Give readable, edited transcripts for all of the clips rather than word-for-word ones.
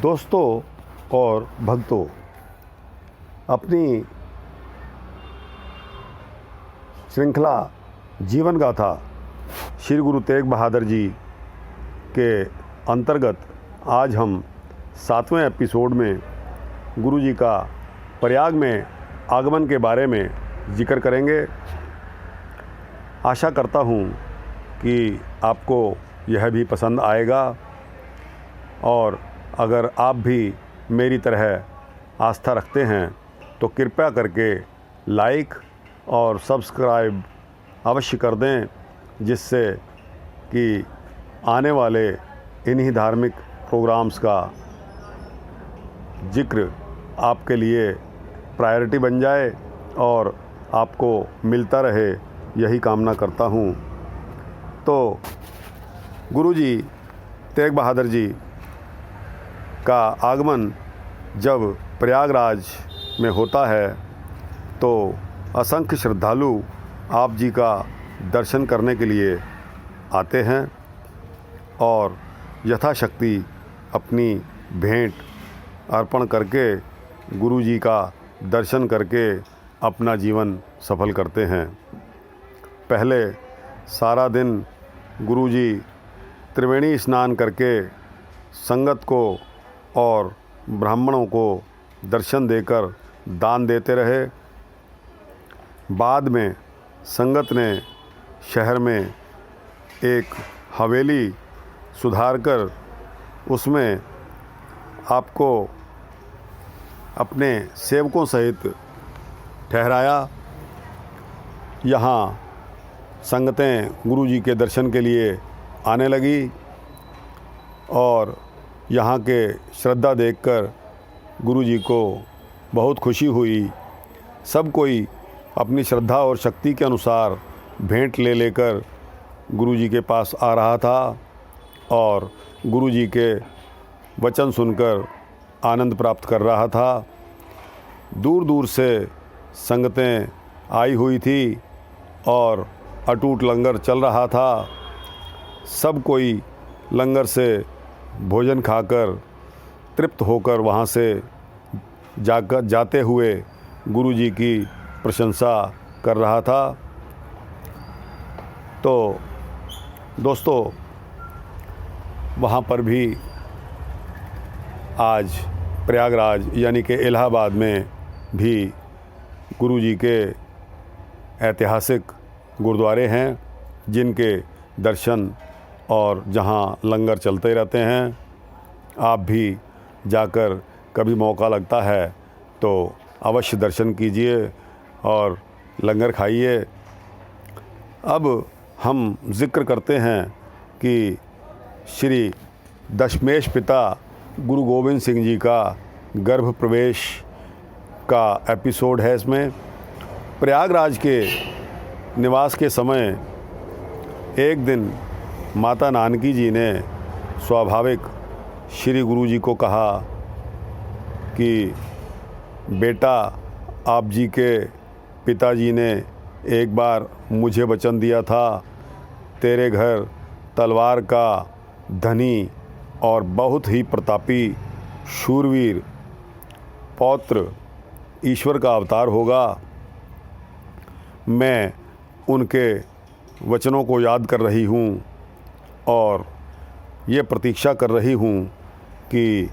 दोस्तों और भक्तों, अपनी श्रृंखला जीवन गाथा श्री गुरु तेग बहादुर जी के अंतर्गत आज हम 7वें एपिसोड में गुरु जी का प्रयाग में आगमन के बारे में जिक्र करेंगे। आशा करता हूँ कि आपको यह भी पसंद आएगा और अगर आप भी मेरी तरह आस्था रखते हैं तो कृपया करके लाइक और सब्सक्राइब अवश्य कर दें, जिससे कि आने वाले इन्हीं धार्मिक प्रोग्राम्स का जिक्र आपके लिए प्रायोरिटी बन जाए और आपको मिलता रहे, यही कामना करता हूँ। तो गुरु जी तेग बहादुर जी का आगमन जब प्रयागराज में होता है तो असंख्य श्रद्धालु आप जी का दर्शन करने के लिए आते हैं और यथाशक्ति अपनी भेंट अर्पण करके गुरु जी का दर्शन करके अपना जीवन सफल करते हैं। पहले सारा दिन गुरु जी त्रिवेणी स्नान करके संगत को और ब्राह्मणों को दर्शन देकर दान देते रहे। बाद में संगत ने शहर में एक हवेली सुधार कर उसमें आपको अपने सेवकों सहित ठहराया। यहाँ संगतें गुरु जी के दर्शन के लिए आने लगी और यहाँ के श्रद्धा देखकर गुरु जी को बहुत खुशी हुई। सब कोई अपनी श्रद्धा और शक्ति के अनुसार भेंट ले लेकर गुरु जी के पास आ रहा था और गुरु जी के वचन सुनकर आनंद प्राप्त कर रहा था। दूर दूर से संगतें आई हुई थी और अटूट लंगर चल रहा था। सब कोई लंगर से भोजन खाकर तृप्त होकर वहाँ से जाते हुए गुरु जी की प्रशंसा कर रहा था। तो दोस्तों, वहाँ पर भी आज प्रयागराज यानी कि इलाहाबाद में भी गुरु जी के ऐतिहासिक गुरुद्वारे हैं, जिनके दर्शन और जहाँ लंगर चलते रहते हैं। आप भी जाकर कभी मौका लगता है तो अवश्य दर्शन कीजिए और लंगर खाइए। अब हम जिक्र करते हैं कि श्री दशमेश पिता गुरु गोविंद सिंह जी का गर्भ प्रवेश का एपिसोड है। इसमें प्रयागराज के निवास के समय एक दिन माता नानकी जी ने स्वाभाविक श्री गुरु जी को कहा कि बेटा, आप जी के पिताजी ने एक बार मुझे वचन दिया था, तेरे घर तलवार का धनी और बहुत ही प्रतापी शूरवीर पौत्र ईश्वर का अवतार होगा। मैं उनके वचनों को याद कर रही हूँ और ये प्रतीक्षा कर रही हूँ कि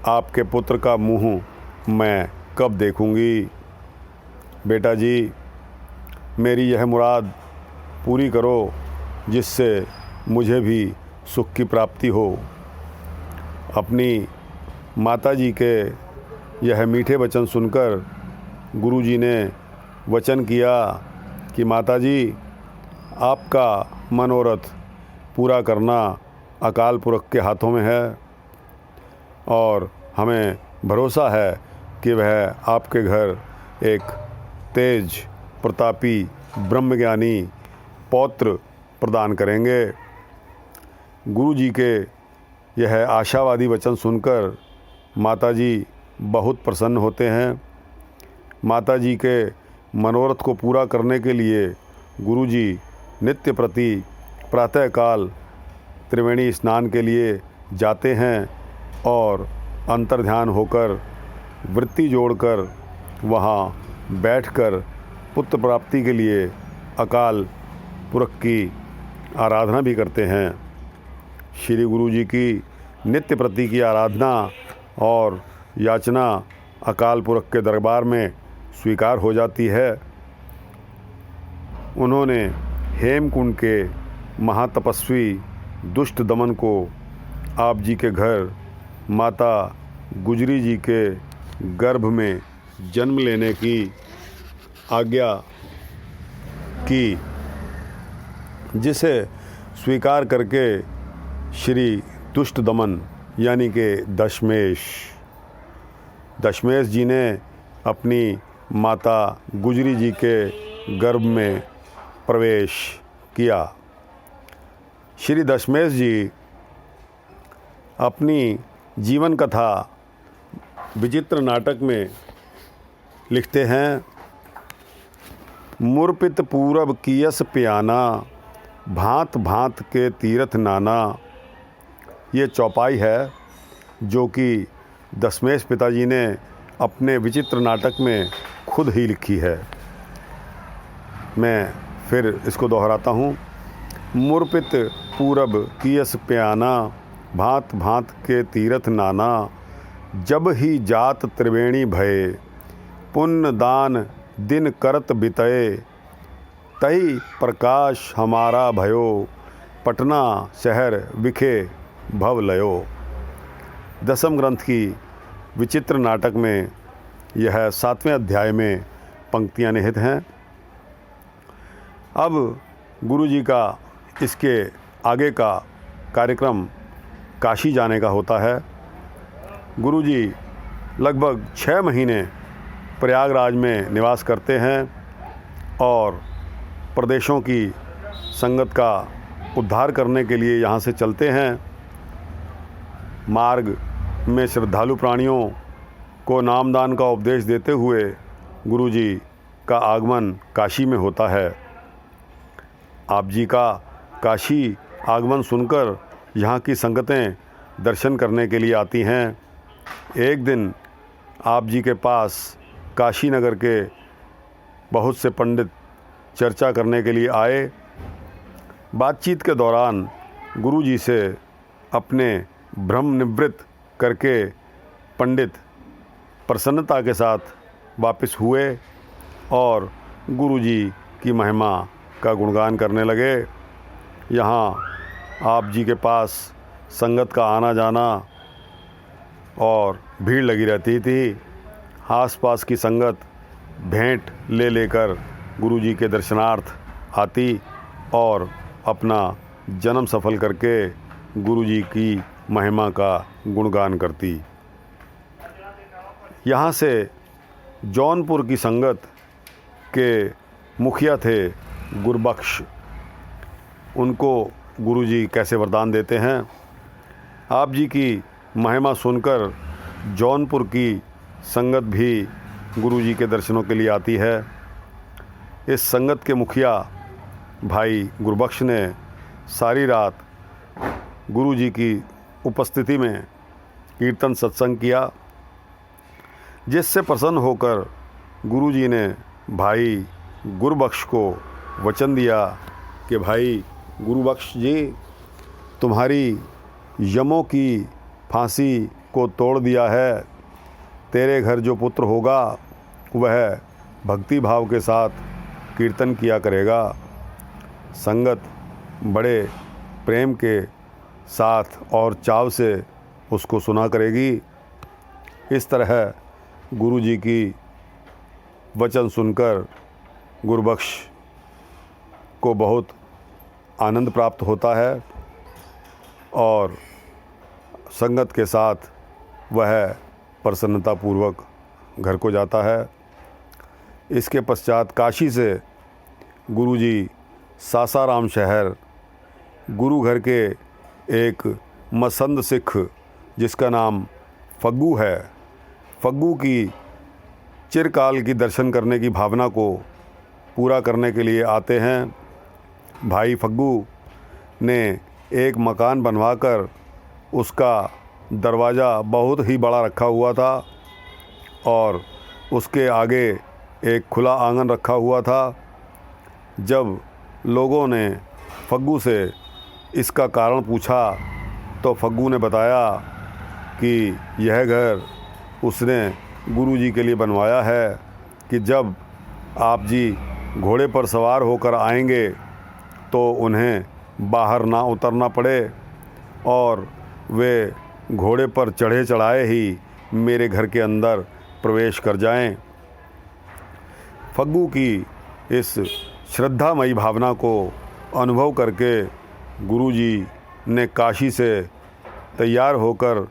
आपके पुत्र का मुँह मैं कब देखूँगी। बेटा जी, मेरी यह मुराद पूरी करो, जिससे मुझे भी सुख की प्राप्ति हो। अपनी माता जी के यह मीठे वचन सुनकर गुरु जी ने वचन किया कि माता जी, आपका मनोरथ पूरा करना अकाल पुरख के हाथों में है और हमें भरोसा है कि वह आपके घर एक तेज प्रतापी ब्रह्मज्ञानी पौत्र प्रदान करेंगे। गुरु जी के यह आशावादी वचन सुनकर माताजी बहुत प्रसन्न होते हैं। माताजी के मनोरथ को पूरा करने के लिए गुरुजी नित्य प्रति प्रातःकाल त्रिवेणी स्नान के लिए जाते हैं और अंतर्ध्यान होकर वृत्ति जोड़कर वहाँ बैठकर पुत्र प्राप्ति के लिए अकाल पुरख की आराधना भी करते हैं। श्री गुरु जी की नित्य प्रति की आराधना और याचना अकाल पुरख के दरबार में स्वीकार हो जाती है। उन्होंने हेमकुंड के महातपस्वी दुष्ट दमन को आप जी के घर माता गुजरी जी के गर्भ में जन्म लेने की आज्ञा की, जिसे स्वीकार करके श्री दुष्ट दमन यानी कि दशमेश जी ने अपनी माता गुजरी जी के गर्भ में प्रवेश किया। श्री दशमेश जी अपनी जीवन कथा विचित्र नाटक में लिखते हैं, मुरपित पूरब कियस प्याना, भांत भांत के तीरथ नाना। ये चौपाई है जो कि दशमेश पिताजी ने अपने विचित्र नाटक में खुद ही लिखी है। मैं फिर इसको दोहराता हूँ। मुरपित पूरब कियस प्याना, भांत भांत के तीरथ नाना। जब ही जात त्रिवेणी भये, पुण्य दान दिन करत बितये। तही प्रकाश हमारा भयो, पटना शहर विखे भव लयो। दसम ग्रंथ की विचित्र नाटक में यह 7वें अध्याय में पंक्तियां निहित हैं। अब गुरु जी का इसके आगे का कार्यक्रम काशी जाने का होता है। गुरु जी लगभग 6 महीने प्रयागराज में निवास करते हैं और प्रदेशों की संगत का उद्धार करने के लिए यहाँ से चलते हैं। मार्ग में श्रद्धालु प्राणियों को नामदान का उपदेश देते हुए गुरु जी का आगमन काशी में होता है। आप जी का काशी आगमन सुनकर यहाँ की संगतें दर्शन करने के लिए आती हैं। एक दिन आप जी के पास काशी नगर के बहुत से पंडित चर्चा करने के लिए आए। बातचीत के दौरान गुरु जी से अपने भ्रम निवृत्त करके पंडित प्रसन्नता के साथ वापस हुए और गुरु जी की महिमा का गुणगान करने लगे। यहाँ आप जी के पास संगत का आना जाना और भीड़ लगी रहती थी। आसपास की संगत भेंट ले लेकर गुरु जी के दर्शनार्थ आती और अपना जन्म सफल करके गुरु जी की महिमा का गुणगान करती। यहाँ से जौनपुर की संगत के मुखिया थे गुरबख्श। उनको गुरु जी कैसे वरदान देते हैं। आप जी की महिमा सुनकर जौनपुर की संगत भी गुरु जी के दर्शनों के लिए आती है। इस संगत के मुखिया भाई गुरबख्श ने सारी रात गुरु जी की उपस्थिति में कीर्तन सत्संग किया, जिससे प्रसन्न होकर गुरु जी ने भाई गुरबख्श को वचन दिया कि भाई गुरबख्श जी, तुम्हारी यमों की फांसी को तोड़ दिया है। तेरे घर जो पुत्र होगा वह भक्ति भाव के साथ कीर्तन किया करेगा। संगत बड़े प्रेम के साथ और चाव से उसको सुना करेगी। इस तरह गुरु जी की वचन सुनकर गुरबख्श को बहुत आनंद प्राप्त होता है और संगत के साथ वह प्रसन्नतापूर्वक घर को जाता है। इसके पश्चात काशी से गुरु जी सासाराम शहर गुरु घर के एक मसंद सिख जिसका नाम फग्गू है, फग्गू की चिरकाल की दर्शन करने की भावना को पूरा करने के लिए आते हैं। भाई फग्गू ने एक मकान बनवाकर उसका दरवाज़ा बहुत ही बड़ा रखा हुआ था और उसके आगे एक खुला आंगन रखा हुआ था। जब लोगों ने फग्गू से इसका कारण पूछा तो फग्गू ने बताया कि यह घर उसने गुरुजी के लिए बनवाया है कि जब आप जी घोड़े पर सवार होकर आएंगे तो उन्हें बाहर ना उतरना पड़े और वे घोड़े पर चढ़े चढ़ाए ही मेरे घर के अंदर प्रवेश कर जाएं। फग्गू की इस श्रद्धामयी भावना को अनुभव करके गुरुजी ने काशी से तैयार होकर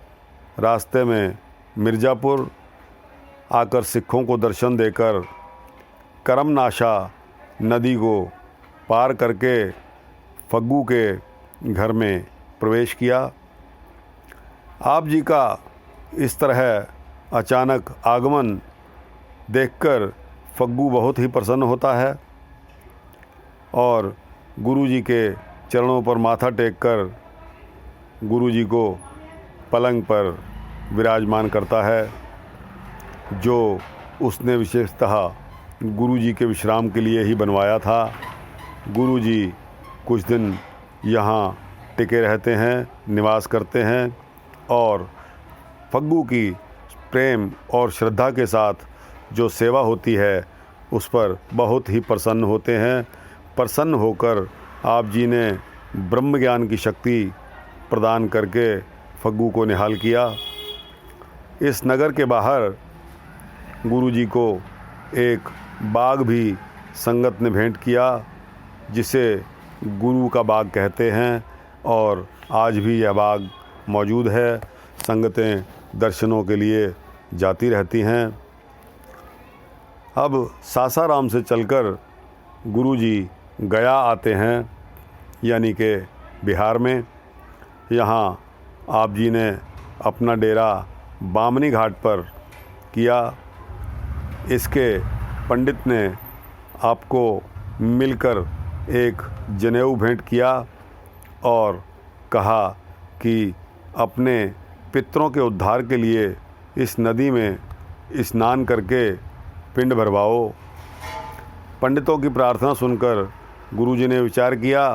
रास्ते में मिर्ज़ापुर आकर सिखों को दर्शन देकर करमनाशा नदी को पार करके फग्गू के घर में प्रवेश किया। आप जी का इस तरह अचानक आगमन देखकर फग्गू बहुत ही प्रसन्न होता है और गुरुजी के चरणों पर माथा टेककर गुरुजी को पलंग पर विराजमान करता है, जो उसने विशेषतः गुरुजी के विश्राम के लिए ही बनवाया था। गुरुजी कुछ दिन यहाँ टिके रहते हैं, निवास करते हैं और फग्गू की प्रेम और श्रद्धा के साथ जो सेवा होती है उस पर बहुत ही प्रसन्न होते हैं। प्रसन्न होकर आप जी ने ब्रह्म ज्ञान की शक्ति प्रदान करके फग्गू को निहाल किया। इस नगर के बाहर गुरुजी को एक बाग भी संगत ने भेंट किया, जिसे गुरु का बाग कहते हैं और आज भी यह बाग मौजूद है। संगतें दर्शनों के लिए जाती रहती हैं। अब सासाराम से चलकर गुरुजी गया आते हैं, यानी कि बिहार में। यहाँ आप जी ने अपना डेरा बामनी घाट पर किया। इसके पंडित ने आपको मिलकर एक जनेऊ भेंट किया और कहा कि अपने पितरों के उद्धार के लिए इस नदी में स्नान करके पिंड भरवाओ। पंडितों की प्रार्थना सुनकर गुरुजी ने विचार किया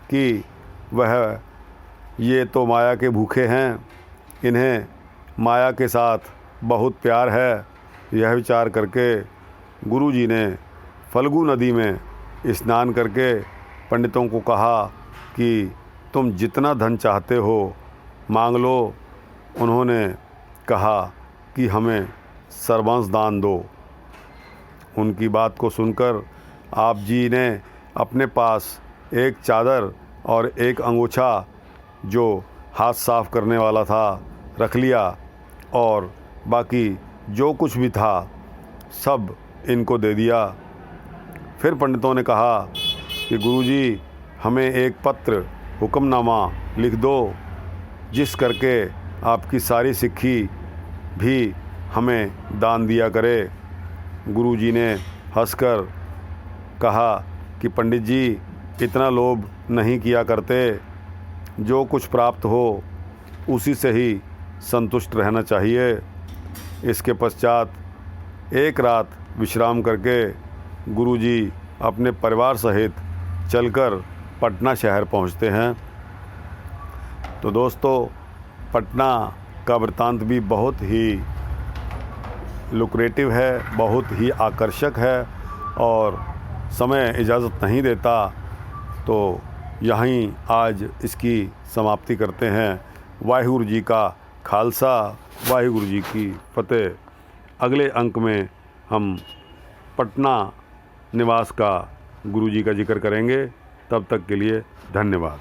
कि वह ये तो माया के भूखे हैं, इन्हें माया के साथ बहुत प्यार है। यह विचार करके गुरुजी ने फल्गु नदी में स्नान करके पंडितों को कहा कि तुम जितना धन चाहते हो मांग लो। उन्होंने कहा कि हमें सर्वांश दान दो। उनकी बात को सुनकर आप जी ने अपने पास एक चादर और एक अंगोछा जो हाथ साफ करने वाला था रख लिया और बाकी जो कुछ भी था सब इनको दे दिया। फिर पंडितों ने कहा कि गुरुजी हमें एक पत्र हुक्मनामा लिख दो, जिस करके आपकी सारी सिक्खी भी हमें दान दिया करे। गुरुजी ने हंसकर कहा कि पंडित जी इतना लोभ नहीं किया करते, जो कुछ प्राप्त हो उसी से ही संतुष्ट रहना चाहिए। इसके पश्चात एक रात विश्राम करके गुरुजी अपने परिवार सहित चलकर पटना शहर पहुंचते हैं। तो दोस्तों, पटना का वृत्तांत भी बहुत ही लुक्रेटिव है, बहुत ही आकर्षक है और समय इजाज़त नहीं देता, तो यहीं आज इसकी समाप्ति करते हैं। वाहिगुरु जी का खालसा, वाहिगुरु जी की फतेह। अगले अंक में हम पटना निवास का गुरु जी का जिक्र करेंगे। तब तक के लिए धन्यवाद।